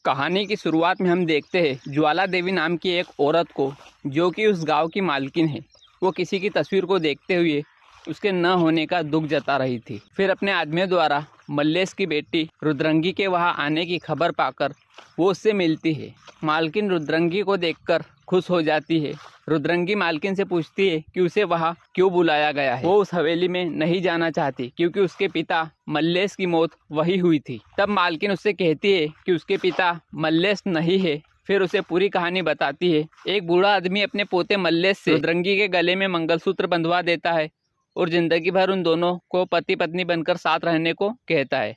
कहानी की शुरुआत में हम देखते हैं ज्वाला देवी नाम की एक औरत को, जो कि उस गांव की मालकिन है। वो किसी की तस्वीर को देखते हुए उसके न होने का दुख जता रही थी। फिर अपने आदमियों द्वारा मल्लेश की बेटी रुद्रंगी के वहां आने की खबर पाकर वो उससे मिलती है। मालकिन रुद्रंगी को देखकर खुश हो जाती है। रुद्रंगी मालकिन से पूछती है कि उसे वहां क्यों बुलाया गया है। वो उस हवेली में नहीं जाना चाहती क्योंकि उसके पिता मल्लेश की मौत वही हुई थी। तब मालकिन उससे कहती है कि उसके पिता मल्लेश नहीं है। फिर उसे पूरी कहानी बताती है। एक बूढ़ा आदमी अपने पोते मल्लेश से रुद्रंगी के गले में मंगलसूत्र बंधवा देता है और जिंदगी भर उन दोनों को पति पत्नी बनकर साथ रहने को कहता है।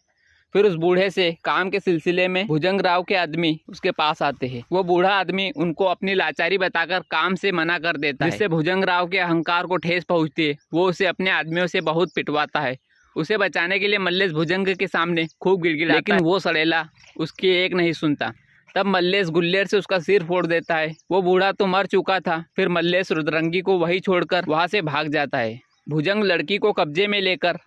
फिर उस बूढ़े से काम के सिलसिले में भुजंगराव के आदमी उसके पास आते हैं। वो बूढ़ा आदमी उनको अपनी लाचारी बताकर काम से मना कर देता है, जिससे भुजंगराव के अहंकार को ठेस पहुंचती है। वो उसे अपने आदमियों से बहुत पिटवाता है। उसे बचाने के लिए मल्लेश भुजंग के सामने खूब गिड़गिड़ाता है, लेकिन वो सड़ेला उसकी एक नहीं सुनता। तब मल्लेश गुल्लेर से उसका सिर फोड़ देता है। वो बूढ़ा तो मर चुका था। फिर मल्लेश रुद्रंगी को वही छोड़कर वहां से भाग जाता है। भुजंग लड़की को कब्जे में लेकर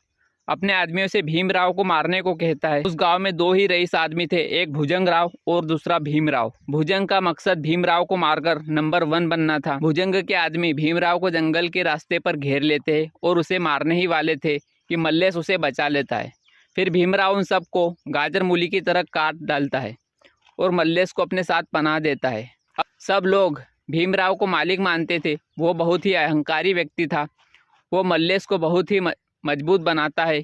अपने आदमियों से भीमराव को मारने को कहता है। उस गांव में दो ही रईस आदमी थे, एक भुजंगराव और दूसरा भीमराव। भुजंग का मकसद भीमराव को मारकर नंबर 1 बनना था। भुजंग के आदमी भीमराव को जंगल के रास्ते पर घेर लेते हैं और उसे मारने ही वाले थे कि मल्लेश उसे बचा लेता है। फिर भीमराव उन सबको गाजर मूली की तरह काट डालता है और मल्लेश को अपने साथ पनाह देता है। सब लोग भीमराव को मालिक मानते थे। वो बहुत ही अहंकारी व्यक्ति था। वो मल्लेश को बहुत ही मजबूत बनाता है।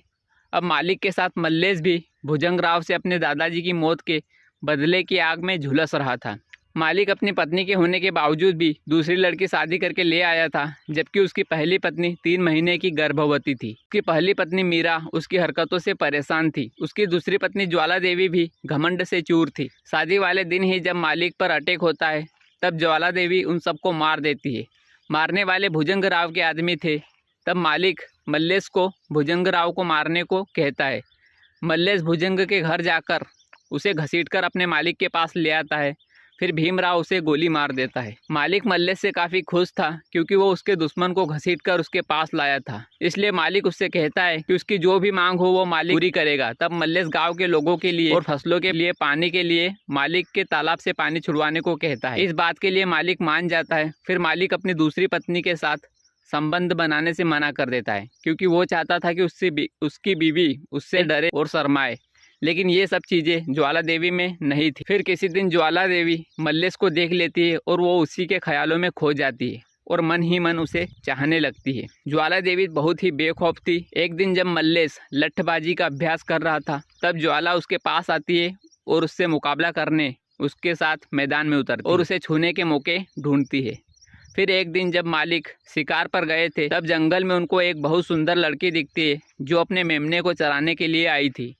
अब मालिक के साथ मल्लेश भी भुजंगराव से अपने दादाजी की मौत के बदले की आग में झुलस रहा था। मालिक अपनी पत्नी के होने के बावजूद भी दूसरी लड़की शादी करके ले आया था, जबकि उसकी पहली पत्नी 3 महीने की गर्भवती थी। उसकी पहली पत्नी मीरा उसकी हरकतों से परेशान थी। उसकी दूसरी पत्नी ज्वाला देवी भी घमंड से चूर थी। शादी वाले दिन ही जब मालिक पर अटैक होता है, तब ज्वाला देवी उन सबको मार देती है। मारने वाले भुजंगराव के आदमी थे। तब मालिक मल्लेश को भुजंगराव को मारने को कहता है। मल्लेश भुजंग के घर जाकर उसे घसीटकर अपने मालिक के पास ले आता है। फिर भीमराव उसे गोली मार देता है। मालिक मल्लेश से काफ़ी खुश था क्योंकि वो उसके दुश्मन को घसीटकर उसके पास लाया था। इसलिए मालिक उससे कहता है कि उसकी जो भी मांग हो वो मालिक पूरी करेगा। तब मल्लेश गांव के लोगों के लिए और फसलों के लिए पानी के लिए मालिक के तालाब से पानी छुड़वाने को कहता है। इस बात के लिए मालिक मान जाता है। फिर मालिक अपनी दूसरी पत्नी के साथ संबंध बनाने से मना कर देता है क्योंकि वो चाहता था कि उसकी बीवी उससे डरे और शर्माए। लेकिन ये सब चीज़ें ज्वाला देवी में नहीं थी। फिर किसी दिन ज्वाला देवी मल्लेश को देख लेती है और वो उसी के ख्यालों में खो जाती है और मन ही मन उसे चाहने लगती है। ज्वाला देवी बहुत ही बेखौफ थी। एक दिन जब मल्लेश लठबाजी का अभ्यास कर रहा था, तब ज्वाला उसके पास आती है और उससे मुकाबला करने उसके साथ मैदान में उतरती और उसे छूने के मौके ढूंढती है। फिर एक दिन जब मालिक शिकार पर गए थे, तब जंगल में उनको एक बहुत सुंदर लड़की दिखती है जो अपने मेमने को चराने के लिए आई थी।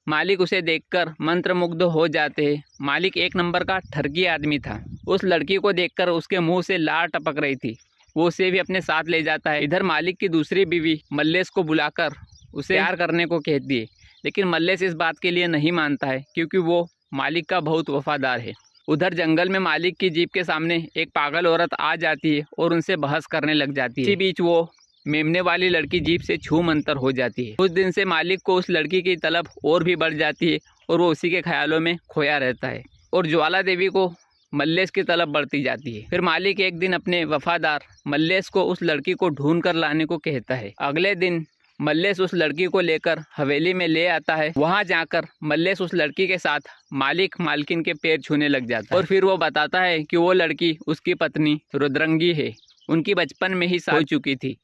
मालिक उसे देखकर मंत्रमुग्ध हो जाते हैं। मालिक एक नंबर का ठरकी आदमी था। उस लड़की को देखकर उसके मुंह से लार टपक रही थी। वो उसे भी अपने साथ ले जाता है। इधर मालिक की दूसरी बीवी मल्लेश को बुलाकर उसे प्यार करने को कहती है, लेकिन मल्लेश इस बात के लिए नहीं मानता है क्योंकि वो मालिक का बहुत वफादार है। उधर जंगल में मालिक की जीप के सामने एक पागल औरत आ जाती है और उनसे बहस करने लग जाती है। इसी बीच वो मेमने वाली लड़की जीप से छू मंतर हो जाती है। उस दिन से मालिक को उस लड़की की तलब और भी बढ़ जाती है और वो उसी के ख्यालों में खोया रहता है और ज्वाला देवी को मल्लेश की तलब बढ़ती जाती है। फिर मालिक एक दिन अपने वफादार मल्लेश को उस लड़की को ढूंढ कर लाने को कहता है। अगले दिन मल्लेश उस लड़की को लेकर हवेली में ले आता है। वहां जाकर मल्लेश उस लड़की के साथ मालिक मालकिन के पैर छूने लग जाता है और फिर वो बताता है कि वो लड़की उसकी पत्नी रुद्रंगी है। उनकी बचपन में ही शादी हो चुकी थी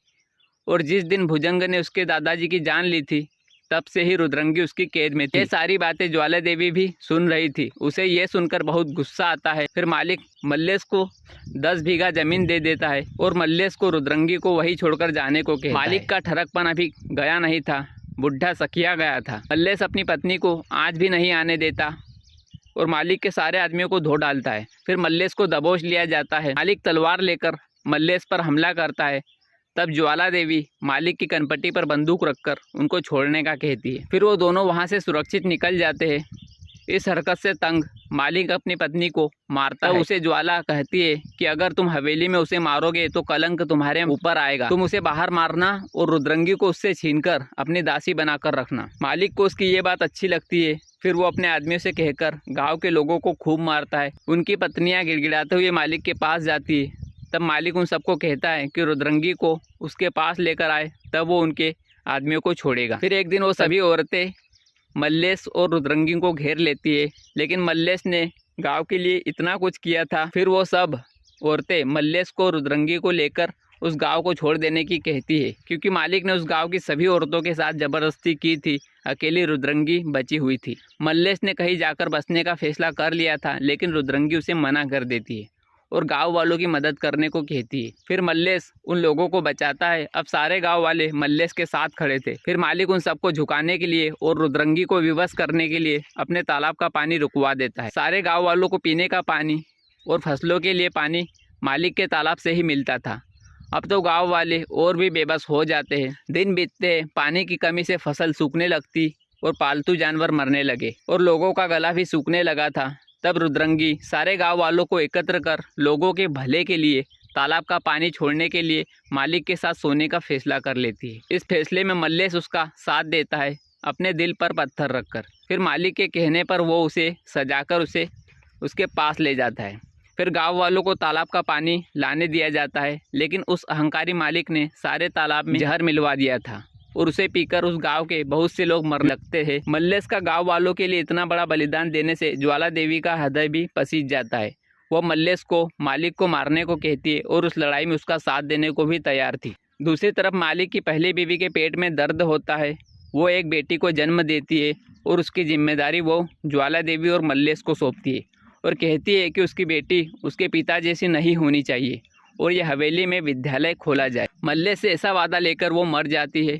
और जिस दिन भुजंग ने उसके दादाजी की जान ली थी, तब से ही रुद्रंगी उसकी कैद में थी। ये सारी बातें ज्वाला देवी भी सुन रही थी। उसे ये सुनकर बहुत गुस्सा आता है। फिर मालिक मल्लेश को 10 बीघा जमीन दे देता है और मल्लेश को रुद्रंगी को वही छोड़कर जाने को कहता है। मालिक का ठरकपन अभी गया नहीं था, बुढ़ा सखिया गया था। मल्लेश अपनी पत्नी को आज भी नहीं आने देता और मालिक के सारे आदमियों को धो डालता है। फिर मल्लेश को दबोच लिया जाता है। मालिक तलवार लेकर मल्लेश पर हमला करता है। तब ज्वाला देवी मालिक की कनपट्टी पर बंदूक रखकर उनको छोड़ने का कहती है। फिर वो दोनों वहाँ से सुरक्षित निकल जाते हैं। इस हरकत से तंग मालिक अपनी पत्नी को मारता है। उसे ज्वाला कहती है कि अगर तुम हवेली में उसे मारोगे तो कलंक तुम्हारे ऊपर आएगा, तुम उसे बाहर मारना और रुद्रंगी को उससे छीनकर अपनी दासी बनाकर रखना। मालिक को उसकी ये बात अच्छी लगती है। फिर वो अपने आदमियों से कहकर गांव के लोगों को खूब मारता है। उनकी पत्नियां गिड़गिड़ाते हुए मालिक के पास जाती है। तब मालिक उन सबको कहता है कि रुद्रंगी को उसके पास लेकर आए, तब वो उनके आदमियों को छोड़ेगा। फिर एक दिन वो सभी औरतें मल्लेश और रुद्रंगी को घेर लेती है, लेकिन मल्लेश ने गांव के लिए इतना कुछ किया था। फिर वो सब औरतें मल्लेश को रुद्रंगी को लेकर उस गांव को छोड़ देने की कहती है, क्योंकि मालिक ने उस गांव की सभी औरतों के साथ ज़बरदस्ती की थी। अकेली रुद्रंगी बची हुई थी। मल्लेश ने कहीं जाकर बसने का फैसला कर लिया था, लेकिन रुद्रंगी उसे मना कर देती है और गांव वालों की मदद करने को कहती है। फिर मल्लेश उन लोगों को बचाता है। अब सारे गांव वाले मल्लेश के साथ खड़े थे। फिर मालिक उन सबको झुकाने के लिए और रुद्रंगी को विवश करने के लिए अपने तालाब का पानी रुकवा देता है। सारे गांव वालों को पीने का पानी और फसलों के लिए पानी मालिक के तालाब से ही मिलता था। अब तो गांव वाले और भी बेबस हो जाते हैं। दिन बीतते हैं, पानी की कमी से फसल सूखने लगती और पालतू जानवर मरने लगे और लोगों का गला भी सूखने लगा था। तब रुद्रंगी सारे गांव वालों को एकत्र कर लोगों के भले के लिए तालाब का पानी छोड़ने के लिए मालिक के साथ सोने का फैसला कर लेती है। इस फैसले में मल्लेश उसका साथ देता है, अपने दिल पर पत्थर रखकर। फिर मालिक के कहने पर वो उसे सजाकर उसे उसके पास ले जाता है। फिर गांव वालों को तालाब का पानी लाने दिया जाता है, लेकिन उस अहंकारी मालिक ने सारे तालाब में जहर मिलवा दिया था और उसे पीकर उस गांव के बहुत से लोग मरने लगते हैं। मल्लेश का गांव वालों के लिए इतना बड़ा बलिदान देने से ज्वाला देवी का हृदय भी पसीज जाता है। वह मल्लेश को मालिक को मारने को कहती है और उस लड़ाई में उसका साथ देने को भी तैयार थी। दूसरी तरफ मालिक की पहली बीवी के पेट में दर्द होता है। वो एक बेटी को जन्म देती है और उसकी जिम्मेदारी वो ज्वाला देवी और मल्लेश को सौंपती है और कहती है कि उसकी बेटी उसके पिता जैसी नहीं होनी चाहिए और यह हवेली में विद्यालय खोला जाए। मल्लेश से ऐसा वादा लेकर वो मर जाती है।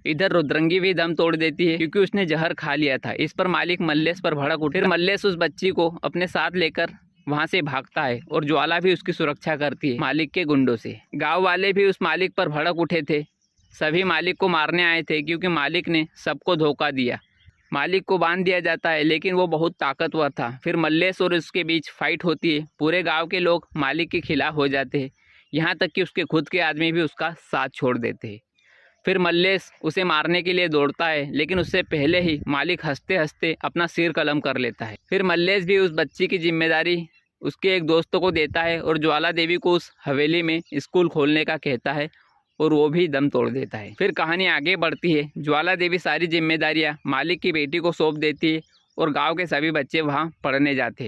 इधर रुद्रंगी भी दम तोड़ देती है, क्योंकि उसने जहर खा लिया था। इस पर मालिक मल्लेश पर भड़क उठे। मल्लेश उस बच्ची को अपने साथ लेकर वहां से भागता है और ज्वाला भी उसकी सुरक्षा करती है मालिक के गुंडों से। गांव वाले भी उस मालिक पर भड़क उठे थे। सभी मालिक को मारने आए थे, क्योंकि मालिक ने सबको धोखा दिया। मालिक को बांध दिया जाता है, लेकिन वो बहुत ताकतवर था। फिर मल्लेश और उसके बीच फाइट होती है। पूरे गांव के लोग मालिक के खिलाफ हो जाते हैं, यहाँ तक कि उसके खुद के आदमी भी उसका साथ छोड़ देते हैं। फिर मल्लेश उसे मारने के लिए दौड़ता है, लेकिन उससे पहले ही मालिक हंसते हंसते अपना सिर कलम कर लेता है। फिर मल्लेश भी उस बच्ची की जिम्मेदारी उसके एक दोस्त को देता है और ज्वाला देवी को उस हवेली में स्कूल खोलने का कहता है और वो भी दम तोड़ देता है। फिर कहानी आगे बढ़ती है। ज्वाला देवी सारी जिम्मेदारियां मालिक की बेटी को सौंप देती है और गांव के सभी बच्चे वहां पढ़ने जाते हैं।